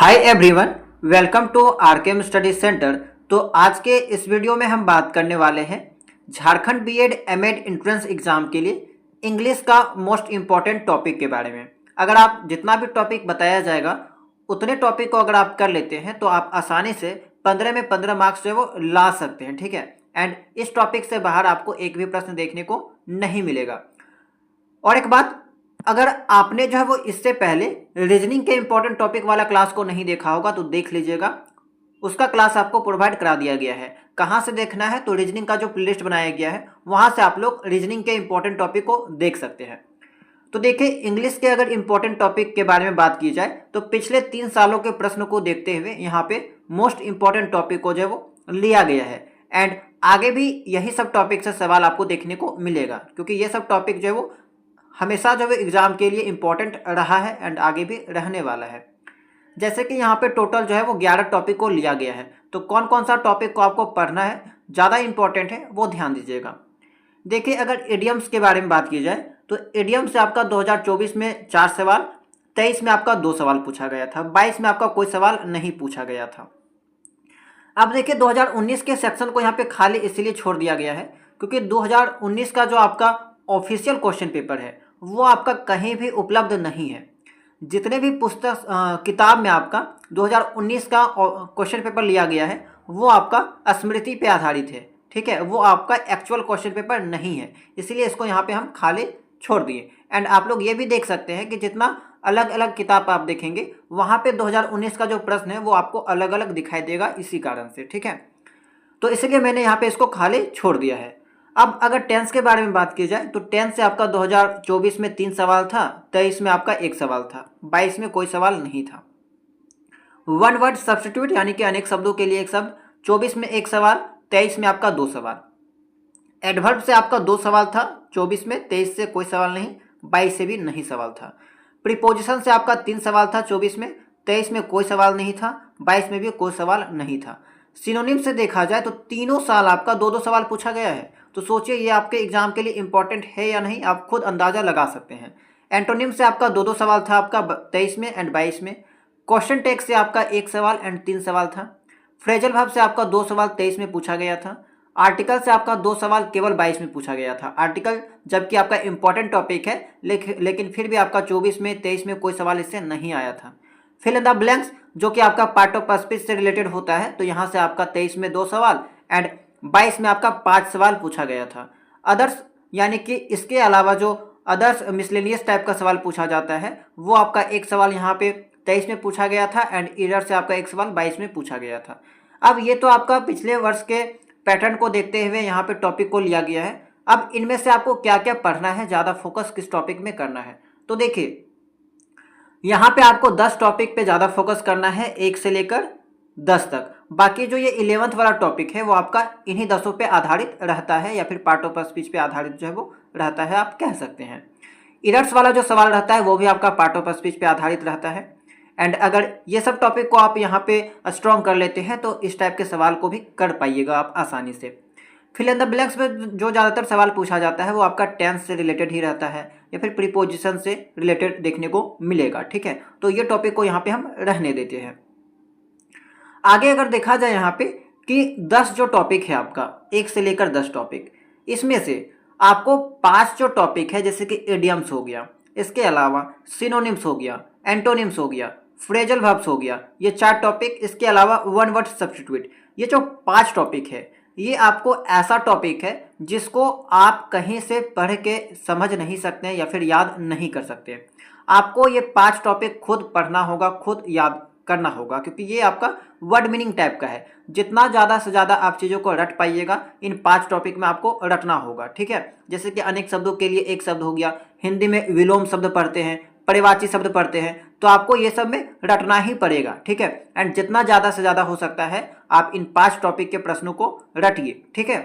Hi everyone, welcome to RKM study centre. तो आज के इस वीडियो में हम बात करने वाले हैं Jharkhand BEd MEd entrance exam के लिए इंग्लिश का मोस्ट इम्पॉर्टेंट टॉपिक के बारे में। अगर आप जितना भी टॉपिक बताया जाएगा उतने टॉपिक को अगर आप कर लेते हैं तो आप आसानी से 15 में 15 मार्क्स जो है वो ला सकते हैं, ठीक है। एंड इस टॉपिक से बाहर आपको एक भी प्रश्न देखने को नहीं मिलेगा। और एक बात, अगर आपने जो है वो इससे पहले रीजनिंग के इंपॉर्टेंट टॉपिक वाला क्लास को नहीं देखा होगा तो देख लीजिएगा, उसका क्लास आपको प्रोवाइड करा दिया गया है। कहाँ से देखना है तो रीजनिंग का जो प्लेलिस्ट बनाया गया है वहाँ से आप लोग रीजनिंग के इंपॉर्टेंट टॉपिक को देख सकते हैं। तो देखिए, इंग्लिश के अगर इंपॉर्टेंट टॉपिक के बारे में बात की जाए तो पिछले 3 सालों के प्रश्न को देखते हुए यहाँ पे मोस्ट इंपॉर्टेंट टॉपिक को जो है वो लिया गया है। एंड आगे भी यही सब टॉपिक से सवाल आपको देखने को मिलेगा, क्योंकि ये सब टॉपिक जो है वो हमेशा जो है एग्जाम के लिए इंपॉर्टेंट रहा है एंड आगे भी रहने वाला है। जैसे कि यहाँ पे टोटल जो है वो 11 टॉपिक को लिया गया है। तो कौन कौन सा टॉपिक को आपको पढ़ना है, ज़्यादा इंपॉर्टेंट है, वो ध्यान दीजिएगा। देखिए, अगर इडियम्स के बारे में बात की जाए तो इडियम से आपका 2024 में 4 सवाल, 23 में आपका 2 सवाल पूछा गया था, 22 में आपका कोई सवाल नहीं पूछा गया था। अब देखिए, 2019 के सेक्शन को यहाँ पे खाली इसलिए छोड़ दिया गया है क्योंकि 2019 का जो आपका ऑफिशियल क्वेश्चन पेपर है वो आपका कहीं भी उपलब्ध नहीं है। जितने भी पुस्तक किताब में आपका 2019 का क्वेश्चन पेपर लिया गया है वो आपका स्मृति पे आधारित है, ठीक है। वो आपका एक्चुअल क्वेश्चन पेपर नहीं है, इसीलिए इसको यहाँ पे हम खाली छोड़ दिए। एंड आप लोग ये भी देख सकते हैं कि जितना अलग अलग किताब आप देखेंगे वहाँ पे 2019 का जो प्रश्न है वो आपको अलग अलग दिखाई देगा, इसी कारण से, ठीक है। तो इसलिए मैंने यहाँ पे इसको खाली छोड़ दिया है। अब अगर टेंस के बारे में बात की जाए तो टेंस से आपका 2024 में 3 सवाल था, 23 में आपका 1 सवाल था, 22 में कोई सवाल नहीं था। वन वर्ड सब्स्टिट्यूट यानी कि अनेक शब्दों के लिए एक शब्द, 24 में 1 सवाल, 23 में आपका 2 सवाल। एडवर्ब से आपका 2 सवाल था 24 में, 23 से कोई सवाल नहीं, 22 से भी नहीं सवाल था। प्रीपोजिशन से आपका 3 सवाल था 24 में, 23 में कोई सवाल नहीं था, 22 में भी कोई सवाल नहीं था। सिनोनिम से देखा जाए तो तीनों साल आपका 2-2 सवाल पूछा गया है। तो सोचिए ये आपके एग्जाम के लिए इंपॉर्टेंट है या नहीं, आप खुद अंदाजा लगा सकते हैं। एंटोनिम से आपका 2-2 सवाल था आपका 23 में एंड 22 में। क्वेश्चन टैग से आपका 1 सवाल एंड 3 सवाल था। फ्रेजल वर्ब से आपका 2 सवाल 23 में पूछा गया था। आर्टिकल से आपका 2 सवाल केवल 22 में पूछा गया था। आर्टिकल जबकि आपका इंपॉर्टेंट टॉपिक है, लेकिन फिर भी आपका 24 में 23 में कोई सवाल इससे नहीं आया था। फिल इन द ब्लैंक्स जो कि आपका पार्ट ऑफ स्पीच से रिलेटेड होता है, तो यहाँ से आपका 23 में 2 सवाल एंड 22 में आपका 5 सवाल पूछा गया था। अदर्स यानी कि इसके अलावा जो अदर्स मिसलेनियस टाइप का सवाल पूछा जाता है वो आपका 1 सवाल यहाँ पे 23 में पूछा गया था एंड ईरर से आपका 1 सवाल 22 में पूछा गया था। अब ये तो आपका पिछले वर्ष के पैटर्न को देखते हुए यहाँ पे टॉपिक को लिया गया है। अब इनमें से आपको क्या क्या पढ़ना है, ज़्यादा फोकस किस टॉपिक में करना है, तो देखिए यहाँ पे आपको 10 टॉपिक पे ज़्यादा फोकस करना है, 1 से लेकर 10 तक। बाकी जो ये 11th वाला टॉपिक है वो आपका इन्हीं 10 पे आधारित रहता है या फिर पार्ट ऑफ स्पीच पे आधारित जो है वो रहता है, आप कह सकते हैं। इरर्स वाला जो सवाल रहता है वो भी आपका पार्ट ऑफ स्पीच पे आधारित रहता है। एंड अगर ये सब टॉपिक को आप यहाँ पे स्ट्रॉन्ग कर लेते हैं तो इस टाइप के सवाल को भी कर पाइएगा आप आसानी से। फिल इन द ब्लैंक्स में जो ज़्यादातर सवाल पूछा जाता है वो आपका टेंस से रिलेटेड ही रहता है या फिर प्रीपोजिशन से रिलेटेड देखने को मिलेगा, ठीक है। तो ये टॉपिक को यहाँ पे हम रहने देते हैं। आगे अगर देखा जाए यहाँ पे कि 10 जो टॉपिक है आपका 1 से लेकर 10 टॉपिक, इसमें से आपको 5 जो टॉपिक है जैसे कि इडियम्स हो गया, इसके अलावा सिनोनिम्स हो गया, एंटोनिम्स हो गया, फ्रेजल वर्ब्स हो गया, ये 4 टॉपिक, इसके अलावा वन वर्ड सब्स्टिट्यूट, ये जो 5 टॉपिक है ये आपको ऐसा टॉपिक है जिसको आप कहीं से पढ़ के समझ नहीं सकते या फिर याद नहीं कर सकते। आपको ये 5 टॉपिक खुद पढ़ना होगा, खुद याद करना होगा, क्योंकि ये आपका वर्ड मीनिंग टाइप का है। जितना ज़्यादा से ज़्यादा आप चीज़ों को रट पाइएगा इन 5 टॉपिक में आपको रटना होगा, ठीक है। जैसे कि अनेक शब्दों के लिए एक शब्द हो गया, हिंदी में विलोम शब्द पढ़ते हैं, पर्यायवाची शब्द पढ़ते हैं, तो आपको ये सब में रटना ही पड़ेगा, ठीक है। एंड जितना ज़्यादा से ज़्यादा हो सकता है आप इन 5 टॉपिक के प्रश्नों को रटिए, ठीक है।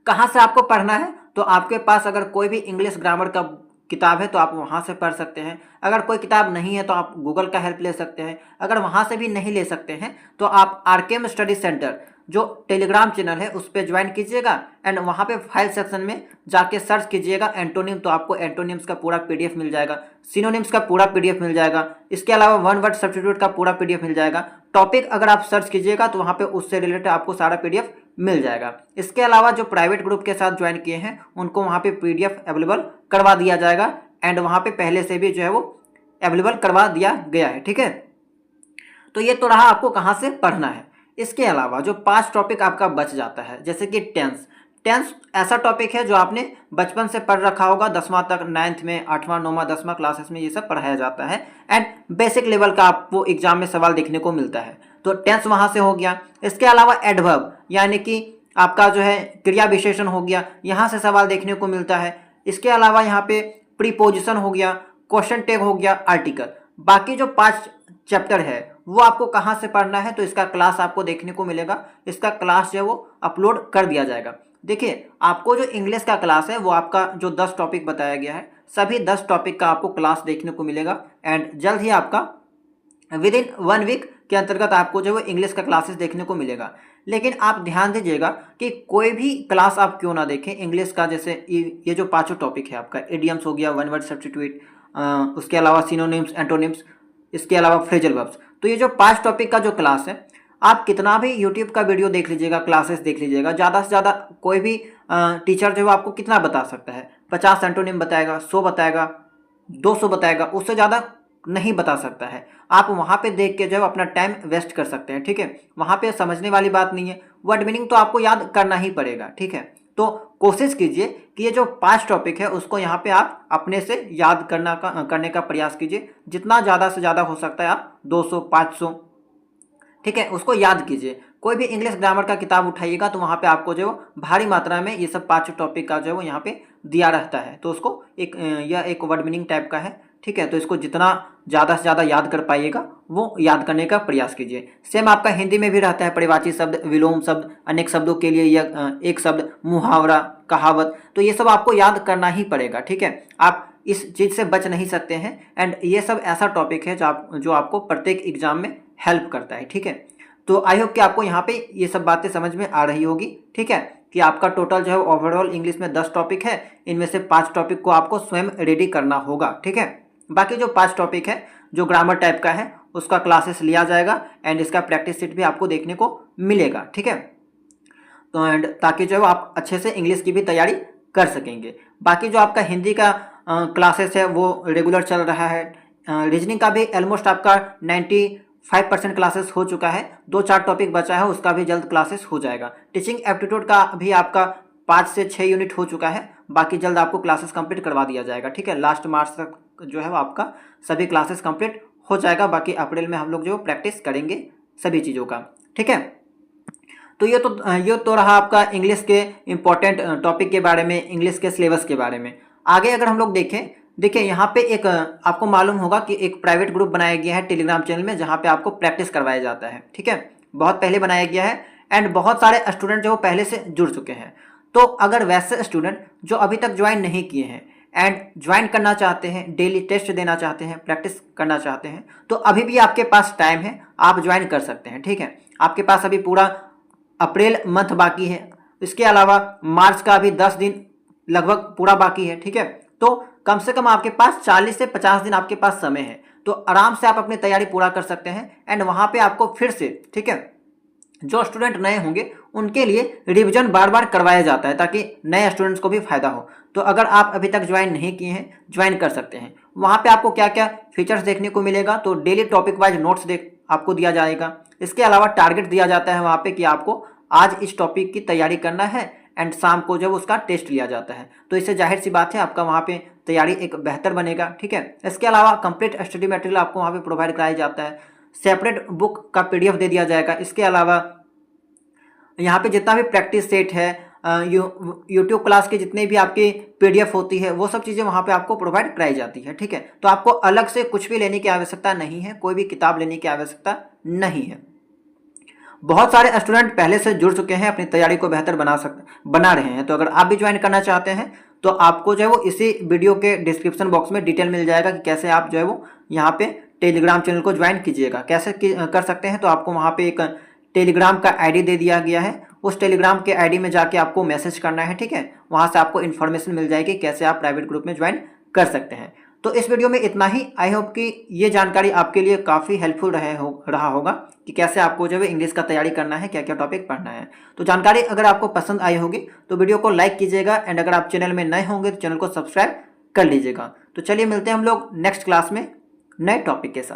कहाँ से आपको पढ़ना है, तो आपके पास अगर कोई भी इंग्लिश ग्रामर का किताब है तो आप वहाँ से पढ़ सकते हैं। अगर कोई किताब नहीं है तो आप गूगल का हेल्प ले सकते हैं। अगर वहाँ से भी नहीं ले सकते हैं तो आप आरकेएम स्टडी सेंटर जो टेलीग्राम चैनल है उस पर ज्वाइन कीजिएगा एंड वहाँ पे फाइल सेक्शन में जाके सर्च कीजिएगा एंटोनिम, तो आपको एंटोनिम्स का पूरा पीडीएफ मिल जाएगा, सिनोनिम्स का पूरा पीडीएफ मिल जाएगा, इसके अलावा वन वर्ड सब्स्टिट्यूट का पूरा पीडीएफ मिल जाएगा। टॉपिक अगर आप सर्च कीजिएगा तो वहाँ पे उससे रिलेटेड आपको सारा पीडीएफ मिल जाएगा। इसके अलावा जो प्राइवेट ग्रुप के साथ ज्वाइन किए हैं उनको वहाँ पे पीडीएफ अवेलेबल करवा दिया जाएगा एंड वहाँ पे पहले से भी जो है वो अवेलेबल करवा दिया गया है, ठीक है। तो ये तो रहा आपको कहाँ से पढ़ना है। इसके अलावा जो 5 टॉपिक आपका बच जाता है, जैसे कि टेंस ऐसा टॉपिक है जो आपने बचपन से पढ़ रखा होगा, 10वां तक, 9th में, 8वां 9वां 10वां क्लासेस में ये सब पढ़ाया जाता है एंड बेसिक लेवल का आपको एग्जाम में सवाल देखने को मिलता है, तो टेंस वहाँ से हो गया। इसके अलावा एडवर्ब यानी कि आपका जो है क्रिया विशेषण हो गया, यहाँ से सवाल देखने को मिलता है। इसके अलावा यहाँ पे प्रीपोजिशन हो गया, क्वेश्चन टैग हो गया, आर्टिकल। बाकी जो 5 चैप्टर है वो आपको कहाँ से पढ़ना है, तो इसका क्लास आपको देखने को मिलेगा, इसका क्लास जो है वो अपलोड कर दिया जाएगा। देखिए आपको जो इंग्लिश का क्लास है वो आपका जो 10 टॉपिक बताया गया है, सभी 10 टॉपिक का आपको क्लास देखने को मिलेगा एंड जल्द ही आपका विद इन 1 वीक के अंतर्गत आपको जो है इंग्लिश का क्लासेस देखने को मिलेगा। लेकिन आप ध्यान दीजिएगा कि कोई भी क्लास आप क्यों ना देखें इंग्लिश का, जैसे ये जो 5 टॉपिक है आपका, इडियम्स हो गया, वन वर्ड सब्स्टिट्यूट, उसके अलावा सिनोनिम्स, एंटोनिम्स, इसके अलावा फ्रेजल वर्ब्स, तो ये जो 5 टॉपिक का जो क्लास है आप कितना भी यूट्यूब का वीडियो देख लीजिएगा, क्लासेस देख लीजिएगा, ज़्यादा से ज़्यादा कोई भी टीचर जो है आपको कितना बता सकता है, 50 एंटोनिम बताएगा, 100 बताएगा, 200 बताएगा, उससे ज़्यादा नहीं बता सकता है। आप वहाँ पे देख के जो है अपना टाइम वेस्ट कर सकते हैं, ठीक है। वहाँ पे समझने वाली बात नहीं है, वर्ड मीनिंग तो आपको याद करना ही पड़ेगा, ठीक है। तो कोशिश कीजिए कि ये जो 5 टॉपिक है उसको यहाँ पे आप अपने से याद करने का प्रयास कीजिए, जितना ज़्यादा से ज़्यादा हो सकता है आप 200 500, ठीक है, उसको याद कीजिए। कोई भी इंग्लिश ग्रामर का किताब उठाइएगा तो वहाँ पे आपको जो भारी मात्रा में ये सब 5 टॉपिक का जो है वो यहाँ पे दिया रहता है, तो उसको यह एक वर्ड मीनिंग टाइप का है, ठीक है। तो इसको जितना ज़्यादा से ज़्यादा याद कर पाइएगा वो याद करने का प्रयास कीजिए। सेम आपका हिंदी में भी रहता है, परिवाची शब्द, विलोम शब्द, अनेक शब्दों के लिए यह एक शब्द, मुहावरा, कहावत, तो ये सब आपको याद करना ही पड़ेगा, ठीक है। आप इस चीज़ से बच नहीं सकते हैं एंड ये सब ऐसा टॉपिक है जो आपको प्रत्येक एग्जाम में हेल्प करता है, ठीक है। तो आई होप कि आपको यहाँ पे ये सब बातें समझ में आ रही होगी, ठीक है, कि आपका टोटल जो है ओवरऑल इंग्लिश में 10 टॉपिक है, इनमें से 5 टॉपिक को आपको स्वयं रेडी करना होगा, ठीक है। बाकी जो 5 टॉपिक है जो ग्रामर टाइप का है उसका क्लासेस लिया जाएगा एंड इसका प्रैक्टिस सेट भी आपको देखने को मिलेगा, ठीक है। तो एंड ताकि जो है आप अच्छे से इंग्लिश की भी तैयारी कर सकेंगे। बाकी जो आपका हिंदी का क्लासेस है वो रेगुलर चल रहा है, रीजनिंग का भी ऑलमोस्ट आपका 95% क्लासेस हो चुका है, 2-4 टॉपिक बचा है उसका भी जल्द क्लासेस हो जाएगा। टीचिंग एप्टीट्यूड का भी आपका 5 से 6 यूनिट हो चुका है, बाकी जल्द आपको क्लासेस कंप्लीट करवा दिया जाएगा, ठीक है। लास्ट मार्च तक जो है वो आपका सभी क्लासेस कंप्लीट हो जाएगा, बाकी अप्रैल में हम लोग जो प्रैक्टिस करेंगे सभी चीज़ों का, ठीक है। तो ये तो रहा आपका इंग्लिश के इम्पोर्टेंट टॉपिक के बारे में, इंग्लिश के सिलेबस के बारे में। आगे अगर हम लोग देखें, देखिए यहाँ पे एक आपको मालूम होगा कि एक प्राइवेट ग्रुप बनाया गया है टेलीग्राम चैनल में, जहाँ पे आपको प्रैक्टिस करवाया जाता है, ठीक है। बहुत पहले बनाया गया है एंड बहुत सारे स्टूडेंट जो पहले से जुड़ चुके हैं। तो अगर वैसे स्टूडेंट जो अभी तक ज्वाइन नहीं किए हैं एंड ज्वाइन करना चाहते हैं, डेली टेस्ट देना चाहते हैं, प्रैक्टिस करना चाहते हैं, तो अभी भी आपके पास टाइम है, आप ज्वाइन कर सकते हैं, ठीक है। आपके पास अभी पूरा अप्रैल मंथ बाकी है, इसके अलावा मार्च का अभी 10 दिन लगभग पूरा बाकी है, ठीक है। तो कम से कम आपके पास 40 से 50 दिन आपके पास समय है, तो आराम से आप अपनी तैयारी पूरा कर सकते हैं एंड वहाँ पे आपको फिर से, ठीक है, जो स्टूडेंट नए होंगे उनके लिए रिवीजन बार बार करवाया जाता है ताकि नए स्टूडेंट्स को भी फायदा हो। तो अगर आप अभी तक ज्वाइन नहीं किए हैं, ज्वाइन कर सकते हैं। वहाँ पे आपको क्या क्या फीचर्स देखने को मिलेगा, तो डेली टॉपिक वाइज नोट्स आपको दिया जाएगा। इसके अलावा टारगेट दिया जाता है वहाँ पे कि आपको आज इस टॉपिक की तैयारी करना है एंड शाम को जब उसका टेस्ट लिया जाता है, तो इससे जाहिर सी बात है आपका वहाँ पे तैयारी एक बेहतर बनेगा, ठीक है। इसके अलावा कंप्लीट स्टडी मटेरियल आपको वहाँ पे प्रोवाइड कराया जाता है, सेपरेट बुक का PDF दे दिया जाएगा। इसके अलावा यहाँ पे जितना भी प्रैक्टिस सेट है, यूट्यूब क्लास के जितने भी आपकी PDF होती है, वो सब चीज़ें वहाँ पे आपको प्रोवाइड कराई जाती है, ठीक है। तो आपको अलग से कुछ भी लेने की आवश्यकता नहीं है, कोई भी किताब लेने की आवश्यकता नहीं है। बहुत सारे स्टूडेंट पहले से जुड़ चुके हैं, अपनी तैयारी को बेहतर बना रहे हैं। तो अगर आप भी ज्वाइन करना चाहते हैं तो आपको जो है वो इसी वीडियो के डिस्क्रिप्शन बॉक्स में डिटेल मिल जाएगा कि कैसे आप जो है वो यहाँ पे टेलीग्राम चैनल को ज्वाइन कीजिएगा। कैसे कर सकते हैं, तो आपको वहाँ पे एक टेलीग्राम का आईडी दे दिया गया है। उस टेलीग्राम के आईडी में जाके आपको मैसेज करना है, ठीक है। वहाँ से आपको इन्फॉर्मेशन मिल जाएगी कैसे आप प्राइवेट ग्रुप में ज्वाइन कर सकते हैं। तो इस वीडियो में इतना ही। आई होप कि ये जानकारी आपके लिए काफ़ी हेल्पफुल रहा होगा कि कैसे आपको जो है इंग्लिश का तैयारी करना है, क्या क्या टॉपिक पढ़ना है। तो जानकारी अगर आपको पसंद आई होगी तो वीडियो को लाइक कीजिएगा, एंड अगर आप चैनल में नए होंगे तो चैनल को सब्सक्राइब कर लीजिएगा। तो चलिए मिलते हैं हम लोग नेक्स्ट क्लास में नए टॉपिक के साथ।